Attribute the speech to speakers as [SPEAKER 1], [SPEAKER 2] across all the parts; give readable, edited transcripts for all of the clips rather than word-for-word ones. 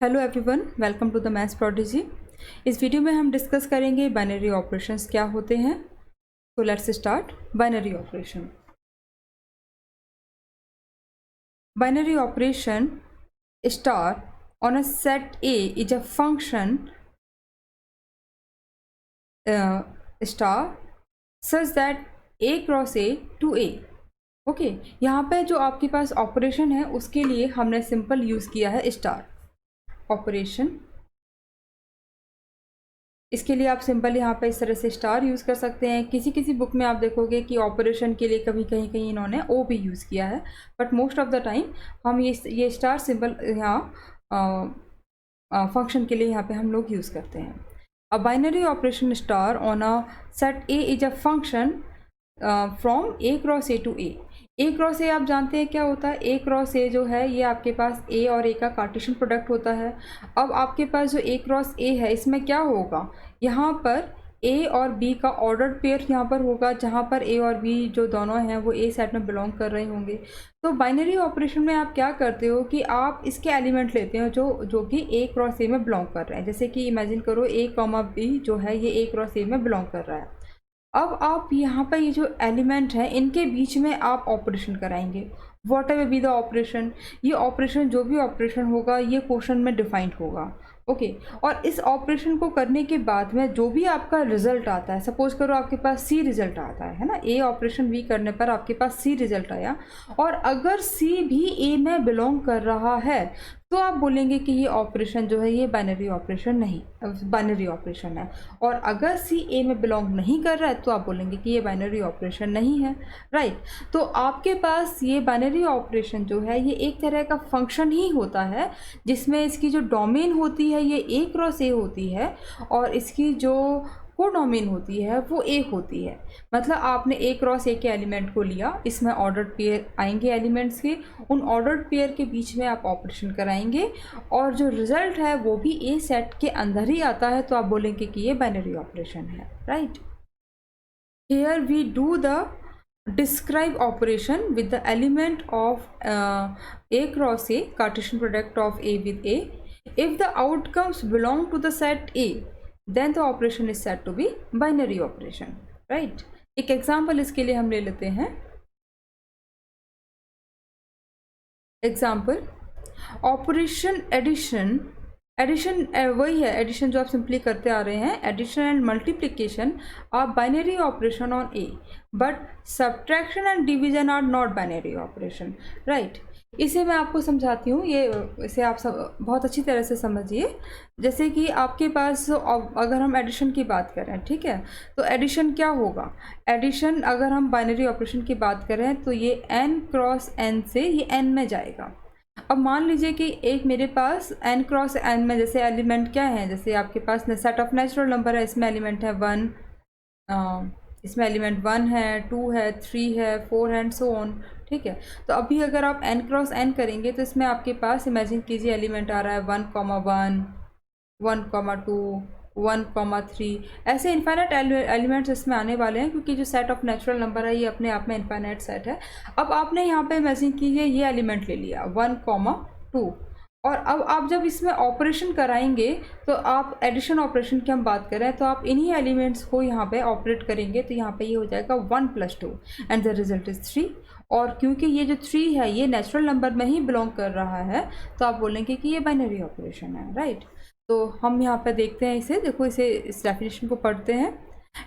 [SPEAKER 1] Hello everyone, welcome to the maths prodigy. इस video में हम डिस्कस करेंगे बाइनरी ऑपरेशंस क्या होते हैं। तो let's start. Binary operation. Binary operation star on a set A is a function star such that A cross A to A. Okay, यहाँ पे जो आपके पास ऑपरेशन है उसके लिए हमने सिंपल यूज़ किया है स्टार ऑपरेशन। इसके लिए आप सिंपल यहाँ पे इस तरह से स्टार यूज़ कर सकते हैं। किसी किसी बुक में आप देखोगे कि ऑपरेशन के लिए कभी कहीं कहीं इन्होंने ओ भी यूज़ किया है, but most of the time हम ये स्टार सिंबल यहाँ फंक्शन के लिए यहाँ पे हम लोग यूज़ करते हैं। A binary operation star on a set A is a function from A cross A to A cross A आप जानते हैं क्या होता है। ए क्रॉस ए जो है ये आपके पास ए और ए का कार्टेशियन प्रोडक्ट होता है। अब आपके पास जो ए क्रॉस ए है इसमें क्या होगा, यहाँ पर ए और बी का ऑर्डर्ड पेयर यहाँ पर होगा, जहाँ पर ए और बी जो दोनों हैं वो ए सेट में बिलोंग कर रहे होंगे। तो बाइनरी ऑपरेशन में आप क्या करते हो कि आप इसके एलिमेंट लेते हो जो कि ए क्रॉस ए में बिलोंग कर रहे हैं। जैसे कि इमेजिन करो ए कॉमा बी जो है ये ए क्रॉस ए में बिलोंग कर रहा है। अब आप यहाँ पर ये जो एलिमेंट है इनके बीच में आप ऑपरेशन कराएंगे। What ever be the operation, ये ऑपरेशन जो भी ऑपरेशन होगा ये क्वेश्चन में डिफाइंड होगा। ओके, और इस ऑपरेशन को करने के बाद में जो भी आपका रिजल्ट आता है, सपोज करो आपके पास सी रिजल्ट आता है ना, ए ऑपरेशन बी करने पर आपके पास सी रिजल्ट आया, और अगर सी भी ए में बिलोंग कर रहा है तो आप बोलेंगे कि ये ऑपरेशन जो है ये बाइनरी ऑपरेशन नहीं, बाइनरी ऑपरेशन है। और अगर सी ए में बिलोंग नहीं कर रहा है तो आप बोलेंगे कि ये बाइनरी ऑपरेशन नहीं है, राइट। तो आपके पास ये बाइनरी ऑपरेशन जो है ये एक तरह का फंक्शन ही होता है जिसमें इसकी जो डोमेन होती है ये ए क्रॉस ए होती है और इसकी जो कोडोमेन होती है वो ए होती है। मतलब आपने ए क्रॉस ए के एलिमेंट को लिया, इसमें ऑर्डर्ड पेयर आएंगे एलिमेंट्स के, उन ऑर्डर्ड पेयर के बीच में आप ऑपरेशन कराएंगे और जो रिजल्ट है वो भी ए सेट के अंदर ही आता है, तो आप बोलेंगे कि ये बाइनरी ऑपरेशन है, right. Here we do the describe operation with the element of A cross A, Cartesian product of A with A. If the outcomes belong to the set A, then the operation is said to be binary operation, right? एक example इसके लिए हम ले लेते हैं। Example operation addition. Addition वही है, addition जो आप सिंपली करते आ रहे हैं। Addition and multiplication are binary operation on A, but subtraction and division are not binary operation, right. इसे मैं आपको समझाती हूँ, ये इसे आप सब बहुत अच्छी तरह से समझिए। जैसे कि आपके पास अगर हम एडिशन की बात करें, ठीक है, तो एडिशन क्या होगा। एडिशन अगर हम बाइनरी ऑपरेशन की बात करें तो ये n क्रॉस n से ये n में जाएगा। अब मान लीजिए कि एक मेरे पास n क्रॉस n में जैसे एलिमेंट क्या है, जैसे आपके पास सेट ऑफ नेचुरल नंबर है, इसमें एलिमेंट है 1, इसमें एलिमेंट 1 है, 2 है, 3 है, 4 है एंड सो ऑन, ठीक है। तो अभी अगर आप n क्रॉस n करेंगे तो इसमें आपके पास इमेजिन कीजिए एलिमेंट आ रहा है 1,1, 1,2, 1,3, ऐसे इनफाइनाइट एलिमेंट्स इसमें आने वाले हैं, क्योंकि जो सेट ऑफ नेचुरल नंबर है ये अपने आप में इनफाइनाइट सेट है। अब आपने यहाँ पे इमेजिन कीजिए ये एलिमेंट ले लिया 1,2, और अब आप जब इसमें ऑपरेशन कराएंगे तो आप एडिशन ऑपरेशन की हम बात करें तो आप इन्हीं एलिमेंट्स को यहाँ पे ऑपरेट करेंगे, तो यहाँ पे ये हो जाएगा 1 + 2 एंड द रिजल्ट इज 3। और क्योंकि ये जो 3 है ये नेचुरल नंबर में ही बिलोंग कर रहा है तो आप बोलेंगे कि ये बाइनरी ऑपरेशन है, राइट। तो हम यहाँ पे देखते हैं इसे, देखो इसे इस डेफिनेशन को पढ़ते हैं।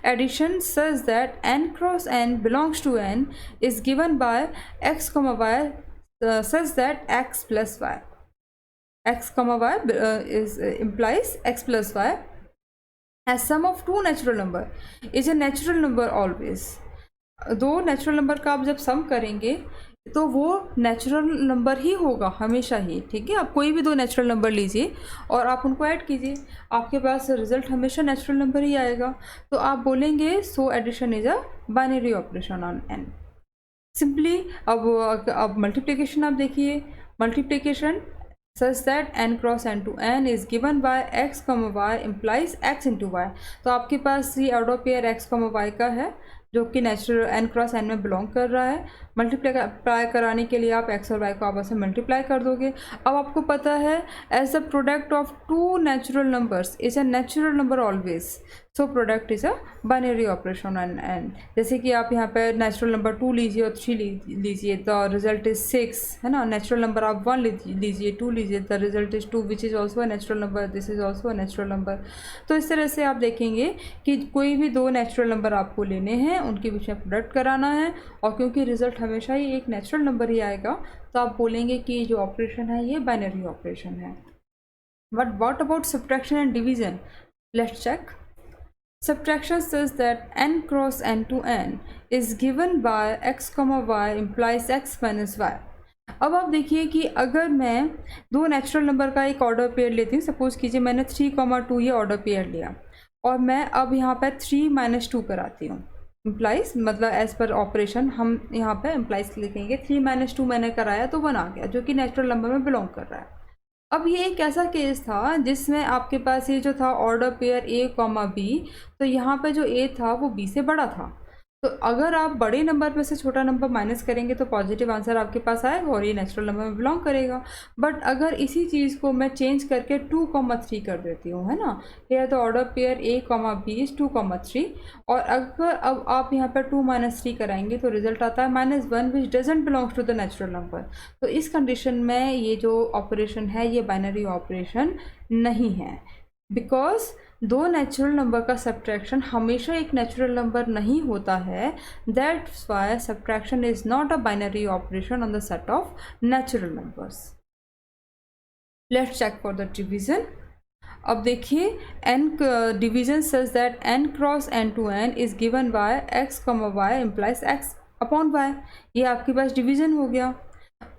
[SPEAKER 1] Addition such that n cross n belongs to n is given by x, y such that x + y, x, y implies x + y as sum of two natural number is a natural number always। दो natural number का आप जब सम करेंगे तो वो natural number ही होगा हमेशा ही, ठीक है। आप कोई भी दो नेचुरल नंबर लीजिए और आप उनको ऐड कीजिए, आपके पास रिजल्ट हमेशा नेचुरल नंबर ही आएगा। तो आप बोलेंगे so addition is a binary operation on n। Simply अब मल्टीप्लिकेशन आप देखिए, multiplication such that n cross n to n is given by x, y implies x into y। तो आपके पास ये ऑर्डर पेयर x, y का है, जो कि नेचुरल n क्रॉस n में बिलोंग कर रहा है। मल्टीप्लाई कराने के लिए आप x और y को आपस में मल्टीप्लाई कर दोगे। अब आपको पता है as the product of two natural numbers is a natural number always, so product is a binary operation on n। जैसे कि आप यहाँ पे नेचुरल नंबर 2 लीजिए और 3 लीजिए, द रिजल्ट इज 6, है ना। नेचुरल नंबर आप 1 लीजिए, 2 लीजिए, the result is 2 which is also a natural number, this is also a natural number. तो इस तरह से आप देखेंगे कि कोई भी दो नेचुरल नंबर आपको लेने हैं, उनके बीच में प्रोडक्ट कराना है, और क्योंकि रिजल्ट हमेशा ही एक नेचुरल नंबर ही आएगा, तो आप बोलेंगे कि जो ऑपरेशन है ये बाइनरी ऑपरेशन है। But what about subtraction and division? Let's check. Subtraction says that n cross n to n is given by x comma y implies x minus y। अब आप देखिए कि अगर मैं दो नेचुरल नंबर का एक ऑर्डर पेयर लेती हूँ, सपोज कीजिए मैंने 3,2 ये ऑर्डर पेयर लिया, और मैं अब यहाँ पर 3 - 2 कराती हूँ। इम्प्लाइज मतलब एज पर ऑपरेशन हम यहाँ पे इम्प्लाइज लिखेंगे। 3 - 2 मैंने कराया तो 1 आ गया, जो कि नेचुरल नंबर में बिलोंग कर रहा है। अब ये एक ऐसा केस था जिसमें आपके पास ये जो था ऑर्डर पेयर a, b, तो यहाँ पे जो a था वो b से बड़ा था। तो अगर आप बड़े नंबर में से छोटा नंबर माइनस करेंगे तो पॉजिटिव आंसर आपके पास आएगा और ये नेचुरल नंबर में बिलोंग करेगा। बट अगर इसी चीज़ को मैं चेंज करके 2,3 कर देती हूँ, है ना, ये तो order pair a, b is 2,3, और अगर अब आप यहाँ पर 2 - 3 कराएंगे तो रिजल्ट आता है -1 which doesn't belongs to the natural number. तो इस कंडीशन में ये जो ऑपरेशन है ये बाइनरी ऑपरेशन नहीं है, बिकॉज दो नेचुरल नंबर का सब्ट्रैक्शन हमेशा एक नेचुरल नंबर नहीं होता है। That's why subtraction is not a binary operation on the set of natural numbers. Let's check for the division. अब देखिए n division such that n cross n to n is given by x, y implies x upon y। ये आपके पास division हो गया।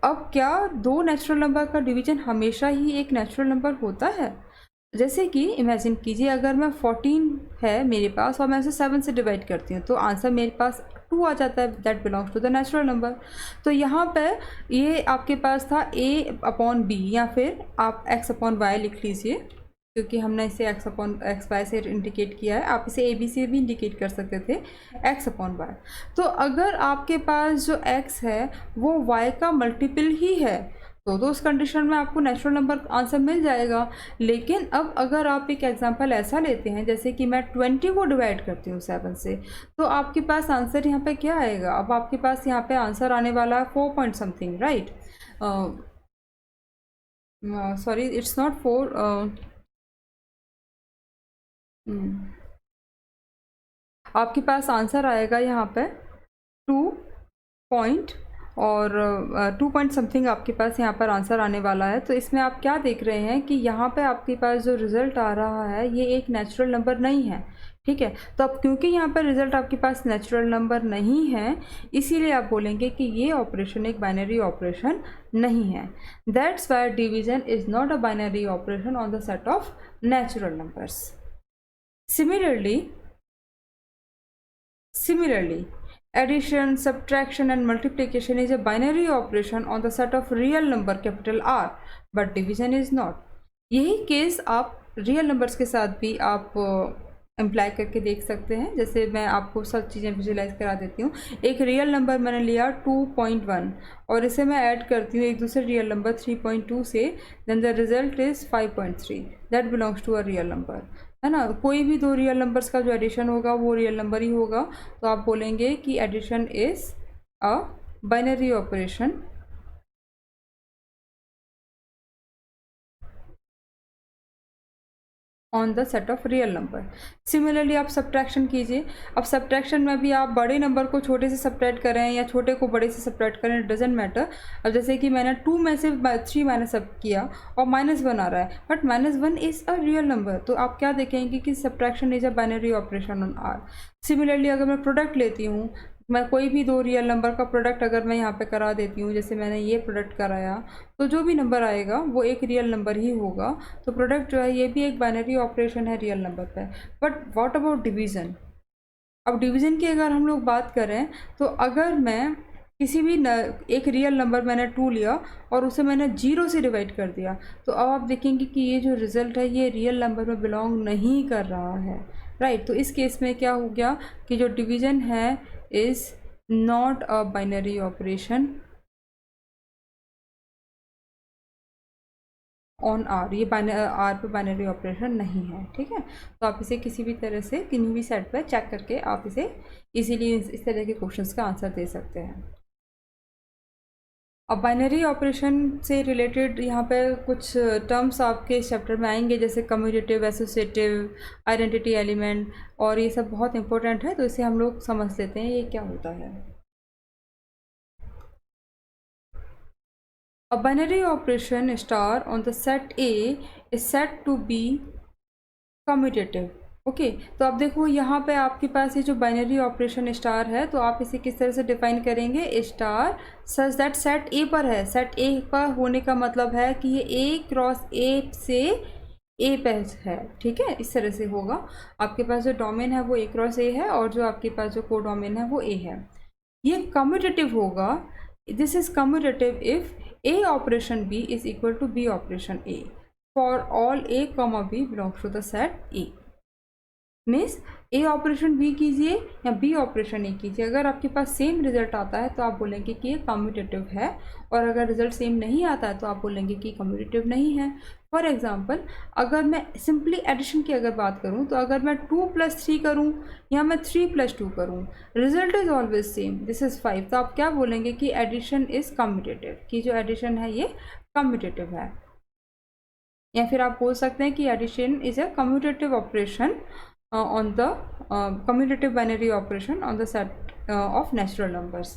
[SPEAKER 1] अब क्या दो natural number का डिवीजन हमेशा ही एक नेचुरल नंबर होता है? जैसे कि इमेजिन कीजिए अगर मैं 14 है मेरे पास और मैं उसे 7 से डिवाइड करती हूँ तो आंसर मेरे पास 2 आ जाता है, that belongs to the natural number. तो यहाँ पर ये आपके पास था a/b, या फिर आप x/y लिख लीजिए, क्योंकि हमने इसे x/y से इंडिकेट किया है। आप इसे a b से भी इंडिकेट कर सकते थे, x/y। तो अगर आपके पास जो x है वो y का मल्टीपल ही है तो उस कंडीशन में आपको नेचुरल नंबर आंसर मिल जाएगा। लेकिन अब अगर आप एक एग्जांपल ऐसा लेते हैं जैसे कि मैं 20 को डिवाइड करती हूँ 7 से, तो आपके पास आंसर यहाँ पे क्या आएगा? अब आपके पास यहाँ पे आंसर आने वाला है 4 point something, right? Sorry, it's not 4, आपके पास आंसर आएगा यहाँ पे 2 पॉइंट और 2 पॉइंट समथिंग आपके पास यहाँ पर आंसर आने वाला है। तो इसमें आप क्या देख रहे हैं कि यहाँ पे आपके पास जो रिज़ल्ट आ रहा है ये एक नेचुरल नंबर नहीं है, ठीक है। तो अब क्योंकि यहाँ पर रिज़ल्ट आपके पास नेचुरल नंबर नहीं है, इसीलिए आप बोलेंगे कि ये ऑपरेशन एक बाइनरी ऑपरेशन नहीं है। That's Y division is not a binary operation on the set of natural numbers. Similarly, addition, subtraction and multiplication is a binary operation on the set of real number capital R, but division is not। यही case आप real numbers के साथ भी आप apply करके देख सकते हैं। जैसे मैं आपको सब चीज़ें विजुलाइज करा देती हूँ। एक रियल नंबर मैंने लिया 2.1 और इसे मैं ऐड करती हूँ एक दूसरे रियल नंबर 3.2 से, then the result is 5.3, that belongs to a real number, है ना। कोई भी दो रियल नंबर्स का जो एडिशन होगा वो रियल नंबर ही होगा। तो आप बोलेंगे कि addition is a binary operation on the set of real number. Similarly आप सब्ट्रैक्शन कीजिए। अब सब्ट्रैक्शन में भी आप बड़े नंबर को छोटे से सब्ट्रैक्ट करें या छोटे को बड़े से सब्ट्रैक्ट करें, डजेंट मैटर। अब जैसे कि मैंने 2 में से 3 माइनस सब किया और -1 आ रहा है, but -1 is a real number, तो आप क्या देखेंगे कि subtraction is a binary operation on R. Similarly अगर मैं प्रोडक्ट लेती हूँ, मैं कोई भी दो रियल नंबर का प्रोडक्ट अगर मैं यहाँ पे करा देती हूँ, जैसे मैंने ये प्रोडक्ट कराया, तो जो भी नंबर आएगा वो एक रियल नंबर ही होगा। तो प्रोडक्ट जो है ये भी एक बाइनरी ऑपरेशन है रियल नंबर पे। But what about division? अब डिवीज़न की अगर हम लोग बात करें तो अगर मैं किसी भी एक रियल नंबर मैंने 2 लिया और उसे मैंने 0 से डिवाइड कर दिया, तो अब आप देखेंगे कि ये जो रिज़ल्ट है ये रियल नंबर में बिलोंग नहीं कर रहा है, राइट। तो इस केस में क्या हो गया कि जो डिवीजन है is not a binary operation on R, ये आर पे बाइनरी ऑपरेशन नहीं है, ठीक है। तो आप इसे किसी भी तरह से किन्हीं भी सेट पर चेक करके आप इसे इजीली इस तरह के क्वेश्चंस का आंसर दे सकते हैं। अब बाइनरी ऑपरेशन से रिलेटेड यहाँ पे कुछ टर्म्स आपके इस चैप्टर में आएंगे, जैसे कम्यूटेटिव, एसोसिएटिव, आइडेंटिटी एलिमेंट, और ये सब बहुत इंपॉर्टेंट है, तो इसे हम लोग समझ लेते हैं ये क्या होता है। A binary operation star on the set A is said to be commutative. Okay तो अब देखो यहाँ पे आपके पास ये जो बाइनरी ऑपरेशन स्टार है, तो आप इसे किस तरह से डिफाइन करेंगे, स्टार सच दैट सेट ए पर है। सेट ए पर होने का मतलब है कि ये ए क्रॉस ए से ए पे है, ठीक है। इस तरह से होगा, आपके पास जो डोमेन है वो ए क्रॉस ए है और जो आपके पास जो को डोमेन है वो ए है। ये कम्यूटेटिव होगा, this is commutative if A operation B is equal to B operation A for all A comma B belongs to the set A। Means A operation B कीजिए या B ऑपरेशन A कीजिए, अगर आपके पास same result आता है तो आप बोलेंगे कि ये कम्यूटेटिव है, और अगर रिजल्ट सेम नहीं आता है तो आप बोलेंगे कि कम्यूटेटिव नहीं है। फॉर एग्जांपल, अगर मैं सिंपली एडिशन की अगर बात करूं, तो अगर मैं 2 + 3 करूं या मैं 3 + 2 करूं, result is always same, this is 5, तो आप क्या बोलेंगे कि एडिशन इज़ कम्यूटेटिव, कि जो एडिशन है ये कम्यूटेटिव है। या फिर आप बोल सकते हैं कि addition is a commutative operation on the commutative binary operation on the set of natural numbers।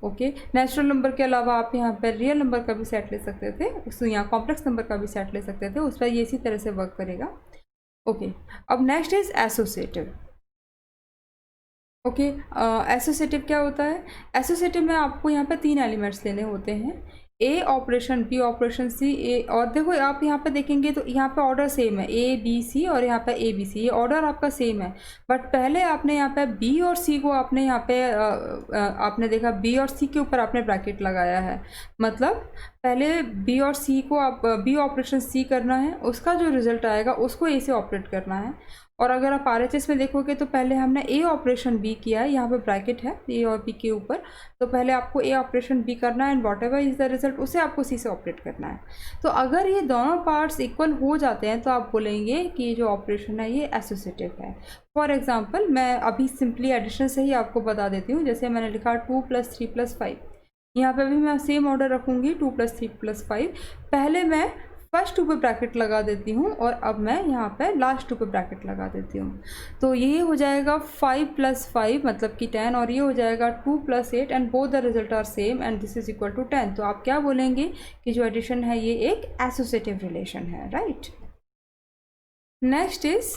[SPEAKER 1] Okay, natural number के अलावा आप यहाँ पर रियल नंबर का भी सेट ले सकते थे, उसको यहाँ कॉम्प्लेक्स नंबर का भी सेट ले सकते थे, उस पर ये इसी तरह से वर्क करेगा। ओके अब next is associative. Okay associative क्या होता है, एसोसिएटिव में आपको यहाँ पे 3 एलिमेंट्स लेने होते हैं, ए ऑपरेशन बी ऑपरेशन सी ए, और देखो आप यहाँ पे देखेंगे तो यहाँ पे ऑर्डर सेम है, ए बी सी और यहाँ पे ए बी सी, ये ऑर्डर आपका सेम है, बट पहले आपने यहाँ पे बी और सी को आपने यहाँ पे आपने देखा बी और सी के ऊपर आपने ब्रैकेट लगाया है, मतलब पहले बी और सी को आप बी ऑपरेशन सी करना है, उसका जो रिजल्ट आएगा उसको ए से ऑपरेट करना है। और अगर आप RHS में देखोगे तो पहले हमने ए ऑपरेशन बी किया है, यहाँ पे ब्रैकेट है ए और बी के ऊपर, तो पहले आपको ए ऑपरेशन बी करना है and what ever is the result उसे आपको सी से ऑपरेट करना है। तो अगर ये दोनों पार्ट्स इक्वल हो जाते हैं तो आप बोलेंगे कि ये जो ऑपरेशन है ये एसोसिएटिव है। फॉर एग्जाम्पल मैं अभी सिंपली एडिशन से ही आपको बता देती हूँ, जैसे मैंने लिखा 2 + 3 + 5, यहाँ पे भी मैं सेम ऑर्डर रखूँगी 2 + 3 + 5, पहले मैं फर्स्ट 2 पे ब्रैकेट लगा देती हूँ और अब मैं यहाँ पे लास्ट 2 पे ब्रैकेट लगा देती हूँ, तो ये हो जाएगा 5 + 5 मतलब कि 10, और ये हो जाएगा 2 + 8 and both the result are same and this is equal to 10। तो आप क्या बोलेंगे कि जो एडिशन है ये एक एसोसिएटिव रिलेशन है, right. Next is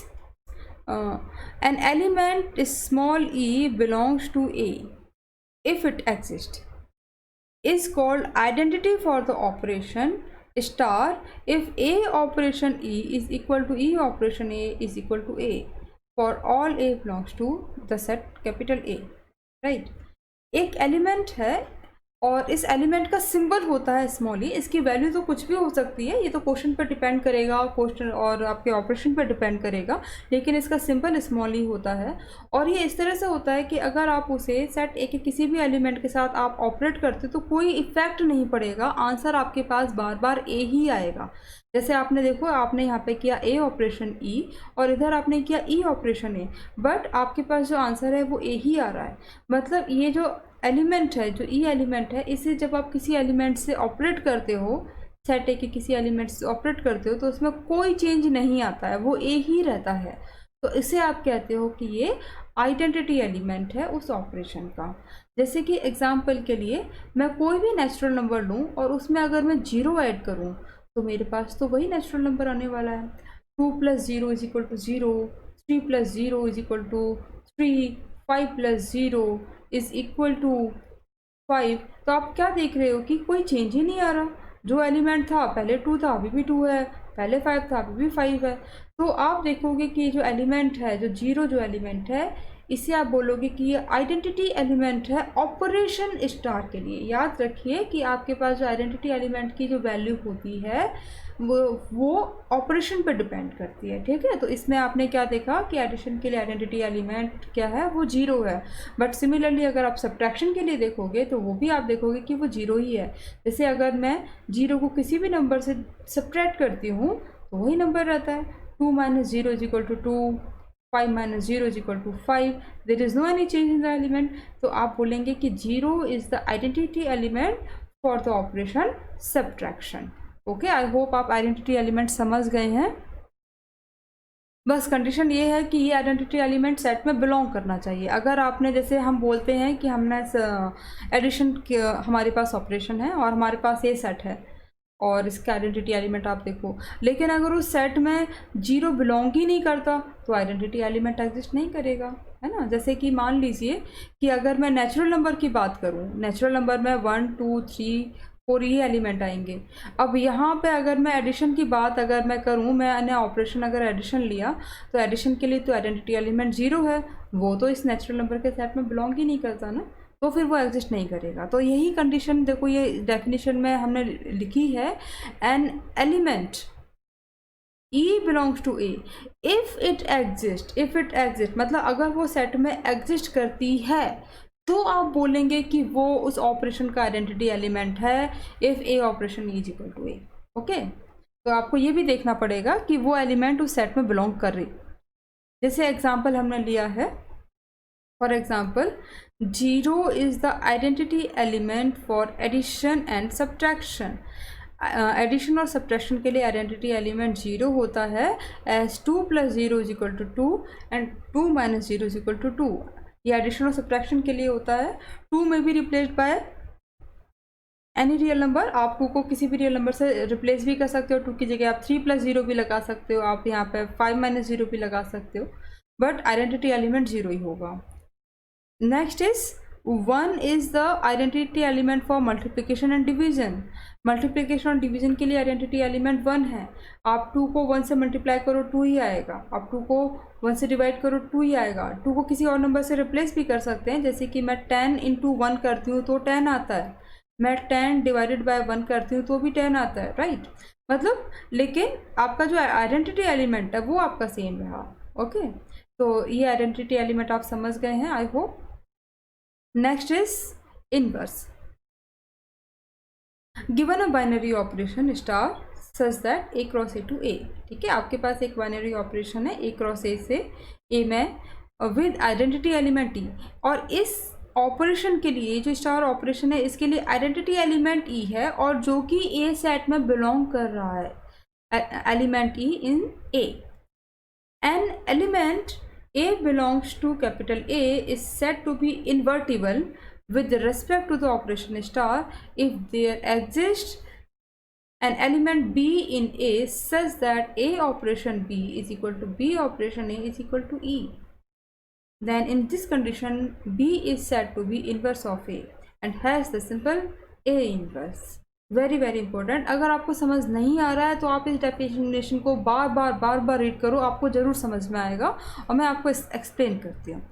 [SPEAKER 1] an element small e belongs to A if it exist is called identity for the operation star if A operation E is equal to E operation A is equal to A for all A belongs to the set capital A, right। एक element है और इस element का symbol होता है small ई, इसकी value तो कुछ भी हो सकती है, ये तो क्वेश्चन पर डिपेंड करेगा, क्वेश्चन और आपके ऑपरेशन पर डिपेंड करेगा, लेकिन इसका सिंबल स्मॉल ई होता है। और ये इस तरह से होता है कि अगर आप उसे सेट ए के किसी भी एलिमेंट के साथ आप ऑपरेट करते तो कोई इफेक्ट नहीं पड़ेगा, आंसर आपके पास बार बार ए ही आएगा। जैसे आपने देखो आपने यहाँ पे किया ए ऑपरेशन ई और इधर आपने किया ई ऑपरेशन ए, बट आपके पास जो आंसर है वो ए ही आ रहा है। मतलब ये जो एलिमेंट है, जो ई एलिमेंट है, इसे जब आप किसी एलिमेंट से ऑपरेट करते हो, सेट ए के किसी एलिमेंट से ऑपरेट करते हो, तो उसमें कोई चेंज नहीं आता है, वो ए ही रहता है। तो इसे आप कहते हो कि ये आइडेंटिटी एलिमेंट है उस ऑपरेशन का। जैसे कि एग्जांपल के लिए मैं कोई भी नेचुरल नंबर लूँ और उसमें अगर मैं 0 ऐड करूँ तो मेरे पास तो वही नेचुरल नंबर आने वाला है। 2 + 0 = 0, 3 + 0 = 3, 5 + 0 = 5। तो आप क्या देख रहे हो कि कोई चेंज ही नहीं आ रहा, जो एलिमेंट था पहले 2 था अभी भी 2 है, पहले 5 था अभी भी 5 है। तो आप देखोगे कि जो एलिमेंट है, जो 0 जो एलिमेंट है, इसे आप बोलोगे कि ये आइडेंटिटी एलिमेंट है ऑपरेशन स्टार के लिए। याद रखिए कि आपके पास जो आइडेंटिटी एलिमेंट की जो वैल्यू होती है वो ऑपरेशन पर डिपेंड करती है, ठीक है। तो इसमें आपने क्या देखा कि एडिशन के लिए आइडेंटिटी एलिमेंट क्या है, वो 0 है। बट सिमिलरली अगर आप सब्ट्रैक्शन के लिए देखोगे तो वो भी आप देखोगे कि वो 0 ही है। जैसे अगर मैं 0 को किसी भी नंबर से सब्ट्रैक्ट करती हूँ तो वही नंबर रहता है। 2 - 0 = 2, 5 - 0 = 5, there is no any change in the element. तो आप बोलेंगे कि 0 is the identity element for the operation subtraction. Okay, I hope आप आइडेंटिटी एलिमेंट समझ गए हैं। बस कंडीशन ये है कि ये आइडेंटिटी एलिमेंट सेट में बिलोंग करना चाहिए। अगर आपने, जैसे हम बोलते हैं कि हमने एडिशन, हमारे पास ऑपरेशन है और हमारे पास ये सेट है और इसका आइडेंटिटी एलिमेंट आप देखो, लेकिन अगर उस सेट में 0 बिलोंग ही नहीं करता तो आइडेंटिटी एलिमेंट एग्जिस्ट नहीं करेगा, है ना। जैसे कि मान लीजिए कि अगर मैं नेचुरल नंबर की बात करूँ, नेचुरल नंबर में 1, 2, 3, 4 ये एलिमेंट आएंगे। अब यहाँ पे अगर मैं एडिशन की बात अगर मैं करूँ, मैंने ऑपरेशन अगर एडिशन लिया तो एडिशन के लिए तो आइडेंटिटी एलिमेंट 0 है, वो तो इस नेचुरल नंबर के सेट में बिलोंग ही नहीं करता ना, तो फिर वो एग्जिस्ट नहीं करेगा। तो यही कंडीशन देखो, ये डेफिनेशन में हमने लिखी है, an element E belongs to A if it exists मतलब अगर वो सेट में एग्जिस्ट करती है तो आप बोलेंगे कि वो उस ऑपरेशन का आइडेंटिटी एलिमेंट है if A operation is equal to A. Okay, तो आपको ये भी देखना पड़ेगा कि वो एलिमेंट उस सेट में बिलोंग कर रही। जैसे एग्जांपल हमने लिया है, for example 0 is the identity element for addition and subtraction. Addition और सब्ट्रैक्शन के लिए आइडेंटिटी एलिमेंट 0 होता है एज 2 + 0 = 2 एंड 2 - 0 = 2। ये एडिशन और सब्ट्रैक्शन के लिए होता है। 2 में भी replaced by any real number, आप 2 को किसी भी रियल नंबर से रिप्लेस भी कर सकते हो। 2 की जगह आप 3 + 0 भी लगा सकते हो, आप यहाँ पे 5 - 0 भी लगा सकते हो, बट आइडेंटिटी एलिमेंट 0 ही होगा। Next is 1 is the identity element for multiplication and division. Multiplication और डिवीजन के लिए आइडेंटिटी एलिमेंट 1 है। आप 2 को 1 से मल्टीप्लाई करो 2 ही आएगा, आप 2 को 1 से डिवाइड करो 2 ही आएगा। 2 को किसी और नंबर से रिप्लेस भी कर सकते हैं, जैसे कि मैं 10 × 1 करती हूँ तो 10 आता है, मैं 10 / 1 करती हूँ तो भी 10 आता है, राइट। मतलब लेकिन आपका जो आइडेंटिटी एलिमेंट है वो आपका सेम रहा। ओके, तो ये आइडेंटिटी एलिमेंट आप समझ गए हैं, I hope. Next is inverse. Given a binary operation star such that A cross A to A, ठीक है। आपके पास एक बाइनरी ऑपरेशन है A क्रॉस A से A में विद आइडेंटिटी एलिमेंट E, और इस ऑपरेशन के लिए जो स्टार ऑपरेशन है इसके लिए आइडेंटिटी एलिमेंट E है और जो कि A सेट में बिलोंग कर रहा है, element E in A। An element A belongs to capital A is said to be invertible with respect to the operation star if there exists an element B in A such that A operation B is equal to B operation A is equal to E. Then in this condition B is said to be inverse of A and has the symbol A inverse. Very very important. अगर आपको समझ नहीं आ रहा है तो आप इस definition को बार बार रीड करो, आपको ज़रूर समझ में आएगा और मैं आपको एक्सप्लेन करती हूँ।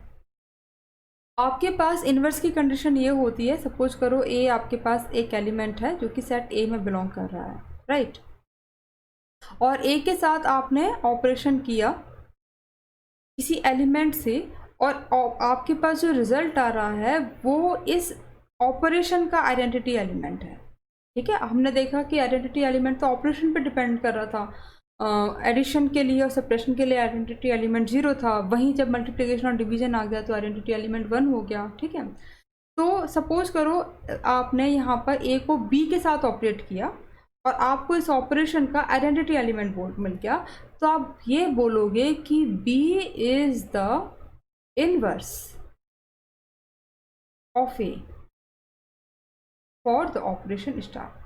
[SPEAKER 1] आपके पास इन्वर्स की कंडीशन ये होती है, सपोज करो ए आपके पास एक एलिमेंट है जो कि सेट ए में बिलोंग कर रहा है, राइट। और ए के साथ आपने ऑपरेशन किया किसी एलिमेंट से और आपके पास जो रिजल्ट आ रहा है वो इस ऑपरेशन का आइडेंटिटी एलिमेंट है, ठीक है। हमने देखा कि आइडेंटिटी एलिमेंट तो ऑपरेशन पे डिपेंड कर रहा था। एडिशन के लिए और सब्ट्रैक्शन के लिए आइडेंटिटी एलिमेंट 0 था, वहीं जब मल्टीप्लिकेशन और डिवीजन आ गया तो आइडेंटिटी एलिमेंट 1 हो गया, ठीक है। तो सपोज करो आपने यहाँ पर ए को बी के साथ ऑपरेट किया और आपको इस ऑपरेशन का आइडेंटिटी एलिमेंट मिल गया, तो आप ये बोलोगे कि B is the inverse of A for the operation star.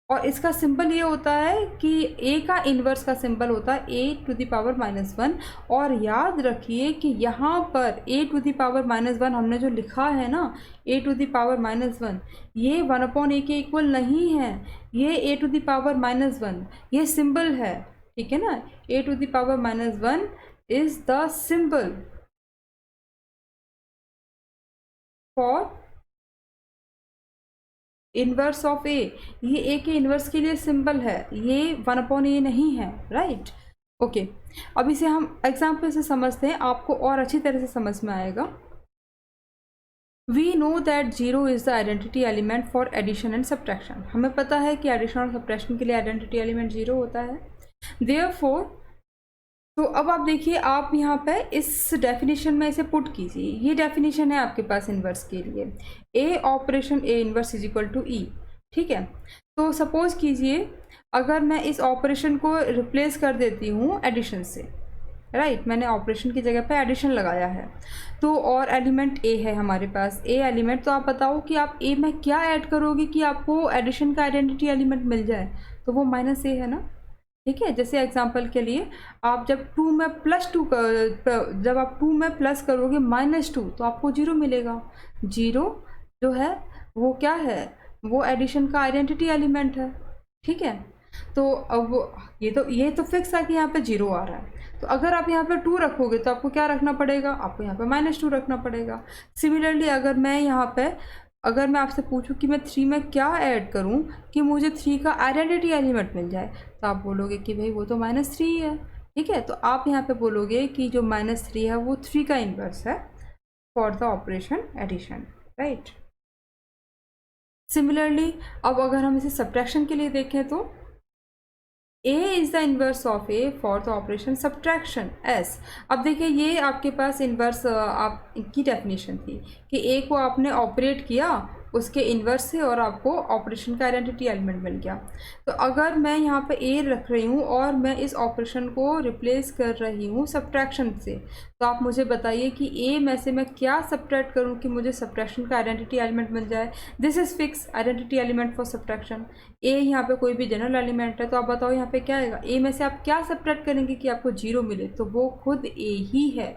[SPEAKER 1] और इसका सिंबल ये होता है कि ए का इन्वर्स का सिंबल होता है A⁻⁻1। और याद रखिए कि यहाँ पर A⁻⁻1 हमने जो लिखा है ना, A⁻⁻1, ये 1/a के इक्वल नहीं है, ये A⁻⁻1 ये सिंबल है, ठीक है ना। A⁻⁻1 is the symbol for inverse of A, ये ए के इनवर्स के लिए सिंबल है, ये 1/a नहीं है, राइट। ओके, अब इसे हम एग्जाम्पल से समझते हैं, आपको और अच्छी तरह से समझ में आएगा। We know that zero is the identity element for addition and subtraction, हमें पता है कि एडिशन और सब्ट्रैक्शन के लिए आइडेंटिटी एलिमेंट जीरो होता है। देयरफॉर, तो अब आप देखिए, आप यहाँ पे इस डेफिनेशन में इसे पुट कीजिए, ये डेफिनेशन है आपके पास इन्वर्स के लिए, A operation A inverse is equal to E, ठीक है। तो सपोज कीजिए अगर मैं इस ऑपरेशन को रिप्लेस कर देती हूँ एडिशन से, राइट, मैंने ऑपरेशन की जगह पे एडिशन लगाया है, तो और एलिमेंट ए है हमारे पास, ए एलिमेंट, तो आप बताओ कि आप ए में क्या ऐड करोगे कि आपको एडिशन का आइडेंटिटी एलिमेंट मिल जाए, तो वो माइनस ए है ना, ठीक है। जैसे एग्जांपल के लिए आप जब 2 में +2 जब आप 2 में प्लस करोगे -2 तो आपको 0 मिलेगा, 0 जो है वो क्या है, वो एडिशन का आइडेंटिटी एलिमेंट है, ठीक है। तो अब ये तो फिक्स है कि यहाँ पे 0 आ रहा है, तो अगर आप यहाँ पे 2 रखोगे तो आपको क्या रखना पड़ेगा, आपको यहाँ पे -2 रखना पड़ेगा। सिमिलरली अगर मैं आपसे पूछूं कि मैं 3 में क्या ऐड करूं कि मुझे 3 का आइडेंटिटी एलिमेंट मिल जाए, तो आप बोलोगे कि भाई वो तो -3 ही है, ठीक है। तो आप यहाँ पे बोलोगे कि जो -3 है वो 3 का इन्वर्स है for the operation addition, right. Similarly अब अगर हम इसे सब्ट्रैक्शन के लिए देखें तो A is the inverse of A for the operation subtraction S। अब देखिए ये आपके पास इन्वर्स आपकी डेफिनेशन थी कि A को आपने ऑपरेट किया उसके इन्वर्स से और आपको ऑपरेशन का आइडेंटिटी एलिमेंट मिल गया। तो अगर मैं यहाँ पे A रख रही हूँ और मैं इस ऑपरेशन को रिप्लेस कर रही हूँ सब्ट्रैक्शन से, तो आप मुझे बताइए कि A में से मैं क्या सब्ट्रैक्ट करूँ कि मुझे सब्ट्रैक्शन का आइडेंटिटी एलिमेंट मिल जाए। This is fix identity element for subtraction. A यहाँ पे कोई भी जनरल एलिमेंट है, तो आप बताओ यहाँ पे क्या आएगा, A में से आप क्या सब्ट्रैक्ट करेंगे कि आपको 0 मिले, तो वो खुद A ही है,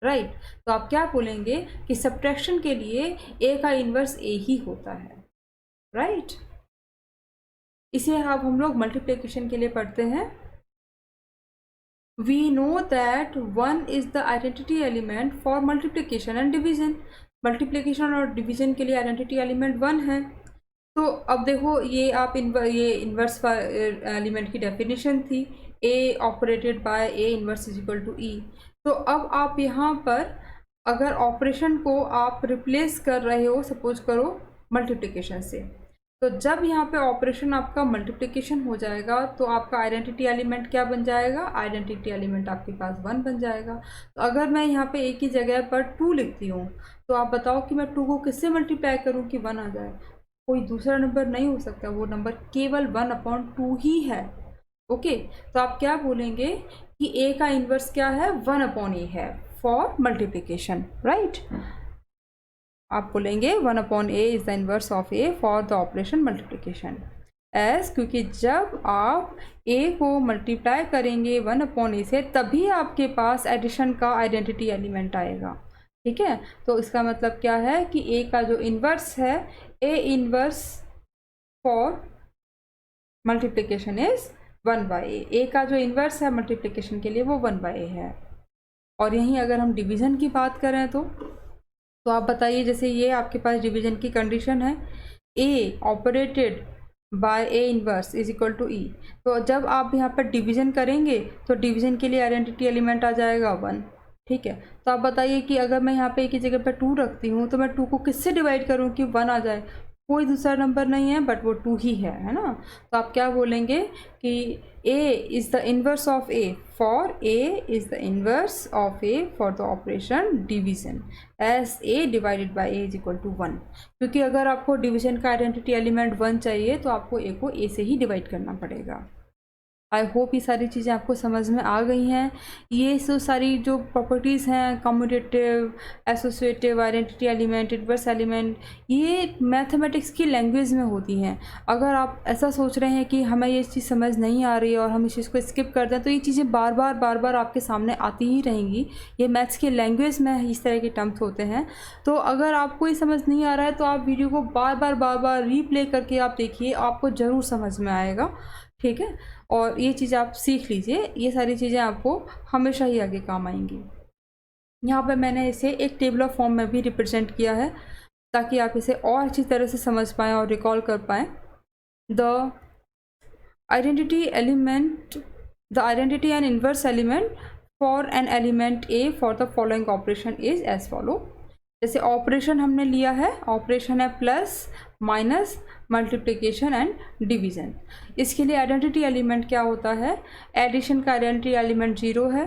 [SPEAKER 1] राइट। तो आप क्या बोलेंगे कि सब्ट्रैक्शन के लिए A का इन्वर्स A ही होता है, राइट। इसे अब हम लोग मल्टीप्लिकेशन के लिए पढ़ते हैं। We know that 1 is the identity element for multiplication and division, multiplication और डिवीजन के लिए आइडेंटिटी एलिमेंट 1 है। तो अब देखो ये आप ये इन्वर्स एलिमेंट की डेफिनेशन थी, A operated by A inverse is equal to E। तो अब आप यहाँ पर अगर ऑपरेशन को आप रिप्लेस कर रहे हो सपोज करो मल्टीप्लिकेशन से, तो जब यहाँ पे ऑपरेशन आपका मल्टीप्लिकेशन हो जाएगा तो आपका आइडेंटिटी एलिमेंट क्या बन जाएगा, आइडेंटिटी एलिमेंट आपके पास 1 बन जाएगा। तो अगर मैं यहाँ पे A की जगह पर 2 लिखती हूँ, तो आप बताओ कि मैं 2 को किससे मल्टीप्लाई करूँ कि 1 आ जाए, कोई दूसरा नंबर नहीं हो सकता, वो नंबर केवल 1/2 ही है, ओके। तो आप क्या बोलेंगे कि A का इन्वर्स क्या है, 1/A है फॉर मल्टीप्लिकेशन, राइट। आप बोलेंगे 1/A is the inverse of A for the operation multiplication S, क्योंकि जब आप A को मल्टीप्लाई करेंगे 1/A से तभी आपके पास एडिशन का आइडेंटिटी एलिमेंट आएगा, ठीक है। तो इसका मतलब क्या है कि A का जो इन्वर्स है, A inverse for multiplication is 1/A, A का जो इन्वर्स है मल्टीप्लिकेशन के लिए वो 1/A है। और यहीं अगर हम डिवीज़न की बात करें तो आप बताइए, जैसे ये आपके पास डिवीज़न की कंडीशन है, A operated by A inverse is equal to E। तो जब आप यहाँ पर डिवीज़न करेंगे तो डिवीज़न के लिए आइडेंटिटी एलिमेंट आ जाएगा 1, ठीक है। तो आप बताइए कि अगर मैं यहाँ पे A की जगह पर 2 रखती हूँ तो मैं 2 को किससे डिवाइड करूँ कि 1 आ जाए, कोई दूसरा नंबर नहीं है बट वो 2 ही है ना। तो आप क्या बोलेंगे कि A is the inverse of A for A is the inverse of A for the operation division as A divided by A is equal to 1, क्योंकि अगर आपको डिवीज़न का आइडेंटिटी एलिमेंट 1 चाहिए तो आपको A को A से ही डिवाइड करना पड़ेगा। आई होप ये सारी चीज़ें आपको समझ में आ गई हैं। ये सब सारी जो प्रॉपर्टीज़ हैं, commutative, associative, identity element, inverse element, ये मैथमेटिक्स की लैंग्वेज में होती हैं। अगर आप ऐसा सोच रहे हैं कि हमें ये चीज़ समझ नहीं आ रही है और हम इस चीज़ को स्किप कर दें, तो ये चीज़ें बार बार आपके सामने आती ही रहेंगी। ये मैथ्स की लैंग्वेज में इस तरह के टर्म्स होते हैं। तो अगर आपको ये समझ नहीं आ रहा है तो आप वीडियो को बार बार रीप्ले करके आप देखिए, आपको ज़रूर समझ में आएगा, ठीक है। और ये चीज़ आप सीख लीजिए, ये सारी चीज़ें आपको हमेशा ही आगे काम आएंगी। यहाँ पे मैंने इसे एक टेबल ऑफ फॉर्म में भी रिप्रेजेंट किया है। ताकि आप इसे और अच्छी तरह से समझ पाएँ और रिकॉल कर पाएँ। The identity and inverse element for an element A for the following operation is as follow. जैसे ऑपरेशन हमने लिया है, ऑपरेशन है plus, minus, multiplication and division. इसके लिए आइडेंटिटी एलिमेंट क्या होता है? एडिशन का आइडेंटिटी एलिमेंट 0 है,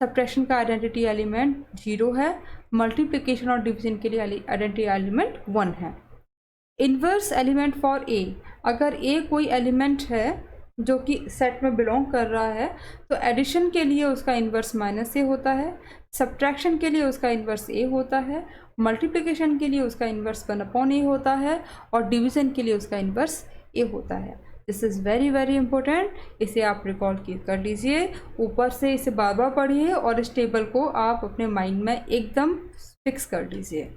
[SPEAKER 1] सब्ट्रैक्शन का आइडेंटिटी एलिमेंट 0 है, मल्टीप्लिकेशन और डिवीज़न के लिए आइडेंटिटी एलिमेंट 1 है। इन्वर्स एलिमेंट फॉर ए, अगर ए कोई एलिमेंट है जो कि सेट में बिलोंग कर रहा है तो एडिशन के लिए उसका इन्वर्स माइनस ए होता है, सब्ट्रैक्शन के लिए उसका इन्वर्स ए होता है, मल्टीप्लिकेशन के लिए उसका इन्वर्स 1/a होता है और डिवीज़न के लिए उसका इन्वर्स ए होता है। This is very very important, इसे आप रिकॉल कर लीजिए, ऊपर से इसे बार बार पढ़िए और इस टेबल को आप अपने माइंड में एकदम फिक्स कर लीजिए।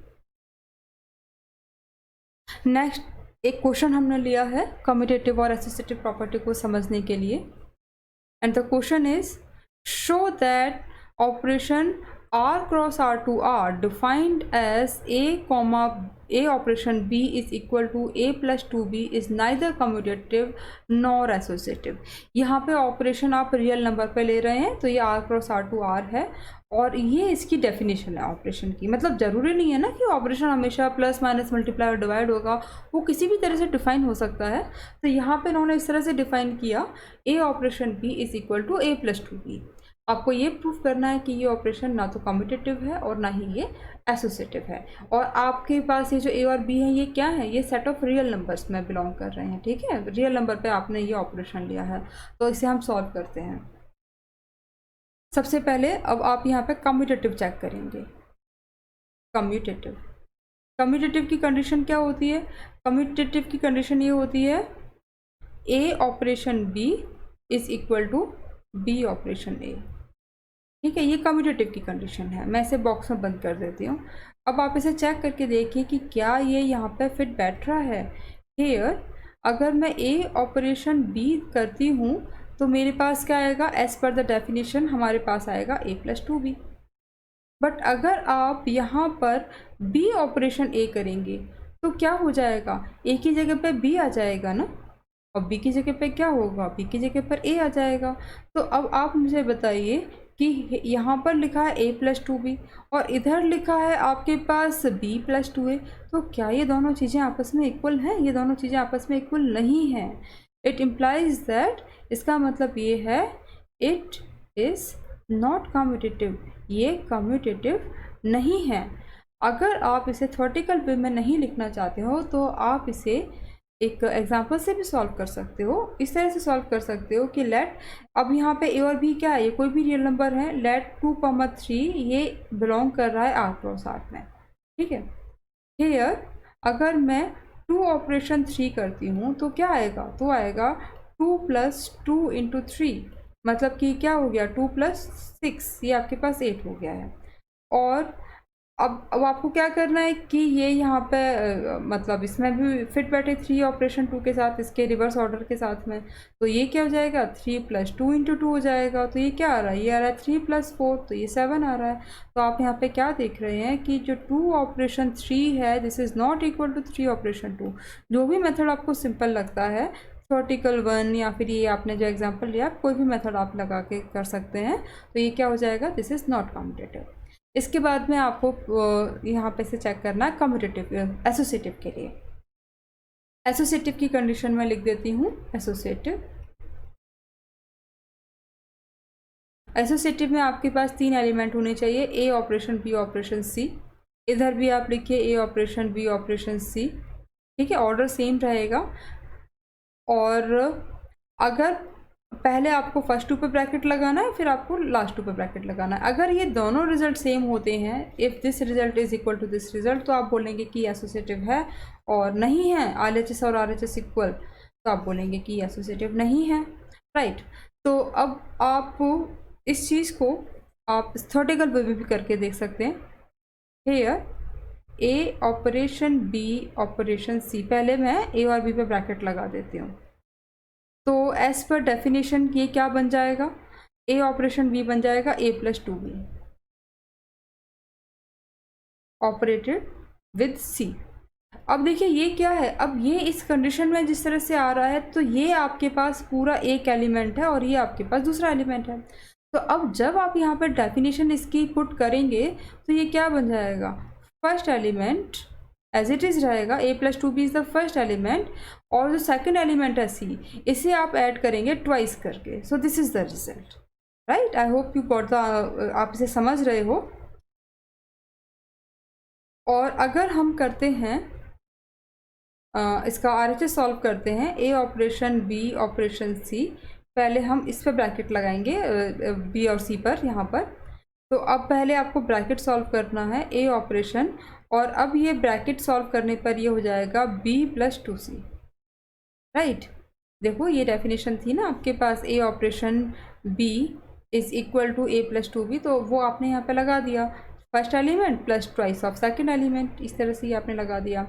[SPEAKER 1] नेक्स्ट एक क्वेश्चन हमने लिया है कम्यूटेटिव और एसोसिएटिव प्रॉपर्टी को समझने के लिए, and the question is show that operation R cross R defined as A operation B is equal to A plus 2B is neither commutative nor associative। यहाँ पे ऑपरेशन आप रियल नंबर पे ले रहे हैं तो ये R cross R है और ये इसकी डेफिनेशन है ऑपरेशन की। मतलब ज़रूरी नहीं है ना कि ऑपरेशन हमेशा प्लस माइनस मल्टीप्लाई और डिवाइड होगा, वो किसी भी तरह से डिफाइन हो सकता है। तो यहाँ पे उन्होंने इस तरह से डिफाइन किया A operation B is equal to A plus 2B। आपको ये प्रूफ करना है कि ये ऑपरेशन ना तो कम्यूटेटिव है और ना ही ये एसोसिएटिव है। और आपके पास ये जो ए और बी है ये क्या है? ये सेट ऑफ रियल नंबर्स में बिलोंग कर रहे हैं, ठीक है। रियल नंबर पे आपने ये ऑपरेशन लिया है, तो इसे हम सॉल्व करते हैं। सबसे पहले अब आप यहाँ पे कम्यूटेटिव चेक करेंगे। कम्यूटेटिव की कंडीशन क्या होती है? कम्यूटेटिव की कंडीशन ये होती है A operation B is equal to B operation A, ठीक है। ये कम्यूटेटिव की कंडीशन है। मैं इसे बॉक्स में बंद कर देती हूँ। अब आप इसे चेक करके देखिए कि क्या ये यहाँ पे फिट बैठ रहा है। हेयर अगर मैं ए ऑपरेशन बी करती हूँ तो मेरे पास क्या आएगा? एज पर द डेफिनेशन हमारे पास आएगा A plus 2B। बट अगर आप यहाँ पर बी ऑपरेशन ए करेंगे तो क्या हो जाएगा? ए की जगह पे बी आ जाएगा ना, और बी की जगह पे क्या होगा? बी की जगह पर ए आ जाएगा। तो अब आप मुझे बताइए कि यहाँ पर लिखा है A plus 2B और इधर लिखा है आपके पास B plus 2A, तो क्या ये दोनों चीज़ें आपस में इक्वल हैं? ये दोनों चीज़ें आपस में इक्वल नहीं हैं। इट इम्प्लाइज दैट, इसका मतलब ये है इट इज़ नॉट कम्यूटेटिव, ये कम्यूटेटिव नहीं है। अगर आप इसे थ्योरेटिकल वे में नहीं लिखना चाहते हो तो आप इसे एक एग्जाम्पल से भी सॉल्व कर सकते हो। इस तरह से सॉल्व कर सकते हो कि लेट, अब यहाँ पे ए और बी क्या है? ये कोई भी रियल नंबर है। लेट 2,3 ये बिलोंग कर रहा है R क्रॉस R में, ठीक है। हेयर अगर मैं 2 ऑपरेशन 3 करती हूँ तो क्या आएगा? तो आएगा 2 + 2 × 3, मतलब कि क्या हो गया? 2 + 6, ये आपके पास 8 हो गया है। और अब आपको क्या करना है कि ये यहाँ पे मतलब इसमें भी फिट बैठे 3 ऑपरेशन 2 के साथ, इसके रिवर्स ऑर्डर के साथ में। तो ये क्या हो जाएगा? 3 + 2 × 2 हो जाएगा। तो ये क्या आ रहा है? ये आ रहा है 3 + 4, तो ये 7 आ रहा है। तो आप यहाँ पे क्या देख रहे हैं कि जो 2 ऑपरेशन 3 है this is not equal to 3 operation 2। जो भी मेथड आपको सिंपल लगता है, थ्योरेटिकल 1 या फिर ये आपने जो एग्जाम्पल लिया, कोई भी मेथड आप लगा के कर सकते हैं। तो ये क्या हो जाएगा? This is not commutative. इसके बाद में आपको यहाँ पे से चेक करना है कम्यूटेटिव एसोसिएटिव के लिए। एसोसिएटिव की कंडीशन में लिख देती हूँ एसोसिएटिव में आपके पास 3 एलिमेंट होने चाहिए, ए ऑपरेशन बी ऑपरेशन सी। इधर भी आप लिखिए ए ऑपरेशन बी ऑपरेशन सी, ठीक है। ऑर्डर सेम रहेगा। और अगर पहले आपको फर्स्ट 2 पे ब्रैकेट लगाना है, फिर आपको लास्ट 2 पे ब्रैकेट लगाना है। अगर ये दोनों रिजल्ट सेम होते हैं, if this result is equal to this result, तो आप बोलेंगे कि एसोसिएटिव है। और नहीं है, RHS और RHS इक्वल, तो आप बोलेंगे कि एसोसिएटिव नहीं है, राइट। तो अब आप इस चीज़ को आप थ्योरेटिकल वे में भी करके देख सकते हैं। हेयर ए ऑपरेशन बी ऑपरेशन सी, पहले मैं ए और बी पे ब्रैकेट लगा देती हूँ। तो एज पर डेफिनेशन ये क्या बन जाएगा? ए ऑपरेशन बी बन जाएगा A plus 2B operated with C. अब देखिए ये क्या है, अब ये इस कंडीशन में जिस तरह से आ रहा है तो ये आपके पास पूरा एक एलिमेंट है और ये आपके पास दूसरा एलिमेंट है। तो अब जब आप यहाँ पर डेफिनेशन इसकी पुट करेंगे तो ये क्या बन जाएगा, first element as it is रहेगा, a + 2b is the first element, और जो सेकंड एलिमेंट है c, इसे आप ऐड करेंगे ट्वाइस करके। So this is the result, right. I hope you got the, आप इसे समझ रहे हो। और अगर हम करते हैं इसका RHS सॉल्व करते हैं, a operation b operation c, पहले हम इस पर ब्रैकेट लगाएंगे b और c पर यहाँ पर। तो अब पहले आपको ब्रैकेट सॉल्व करना है a ऑपरेशन, और अब ये ब्रैकेट सॉल्व करने पर ये हो जाएगा b + 2c, राइट। देखो ये डेफिनेशन थी ना आपके पास, a operation b is equal to a + 2b, तो वो आपने यहाँ पे लगा दिया, first element plus twice of second element, इस तरह से ये आपने लगा दिया।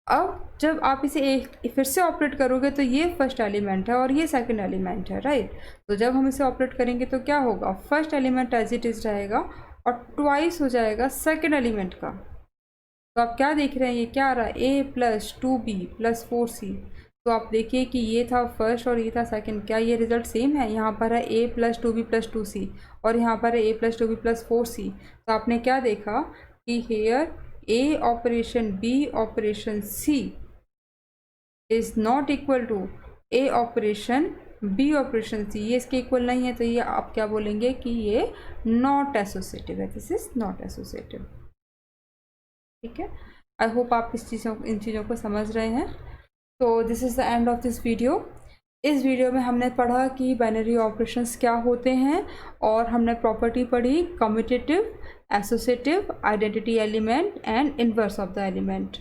[SPEAKER 1] अब जब आप इसे एक फिर से ऑपरेट करोगे तो ये फर्स्ट एलिमेंट है और ये सेकंड एलिमेंट है, राइट। तो जब हम इसे ऑपरेट करेंगे तो क्या होगा, first element as it is रहेगा और ट्वाइस हो जाएगा सेकंड एलिमेंट का। तो आप क्या देख रहे हैं, ये क्या आ रहा है, a + 2b + 4c। तो आप देखिए कि ये था फर्स्ट और ये था सेकंड, क्या ये रिजल्ट सेम है, यहाँ पर है a + 2b + 2c और यहाँ पर है a + 2b + 4c। तो आपने क्या देखा कि here a operation b operation c is not equal to a operation b operation c, ये इसके इक्वल नहीं है, तो ये आप क्या बोलेंगे कि ये नॉट एसोसिएटिव है, दिस इज नॉट एसोसिएटिव, ठीक है। आई होप आप इन चीज़ों को समझ रहे हैं। तो this is the end of this video. इस वीडियो में हमने पढ़ा कि बाइनरी ऑपरेशंस क्या होते हैं, और हमने प्रॉपर्टी पढ़ी commutative, associative, identity element and inverse of the element.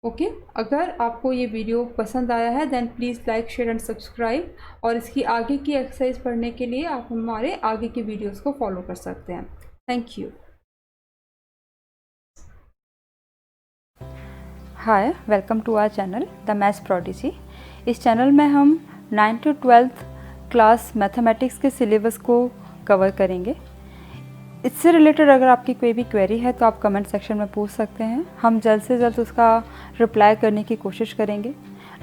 [SPEAKER 1] Okay, अगर आपको ये वीडियो पसंद आया है then please like, share and subscribe, और इसकी आगे की एक्सरसाइज पढ़ने के लिए आप हमारे आगे की वीडियोस को फॉलो कर सकते हैं। Thank you.
[SPEAKER 2] Hi, welcome to our channel the maths prodigy. इस चैनल में हम 9th to 12th class mathematics के सिलेबस को कवर करेंगे। इससे रिलेटेड अगर आपकी कोई भी क्वेरी है तो आप कमेंट सेक्शन में पूछ सकते हैं, हम जल्द से जल्द उसका रिप्लाई करने की कोशिश करेंगे।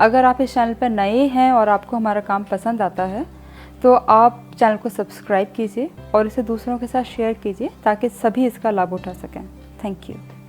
[SPEAKER 2] अगर आप इस चैनल पर नए हैं और आपको हमारा काम पसंद आता है तो आप चैनल को सब्सक्राइब कीजिए और इसे दूसरों के साथ शेयर कीजिए ताकि सभी इसका लाभ उठा सकें। Thank you.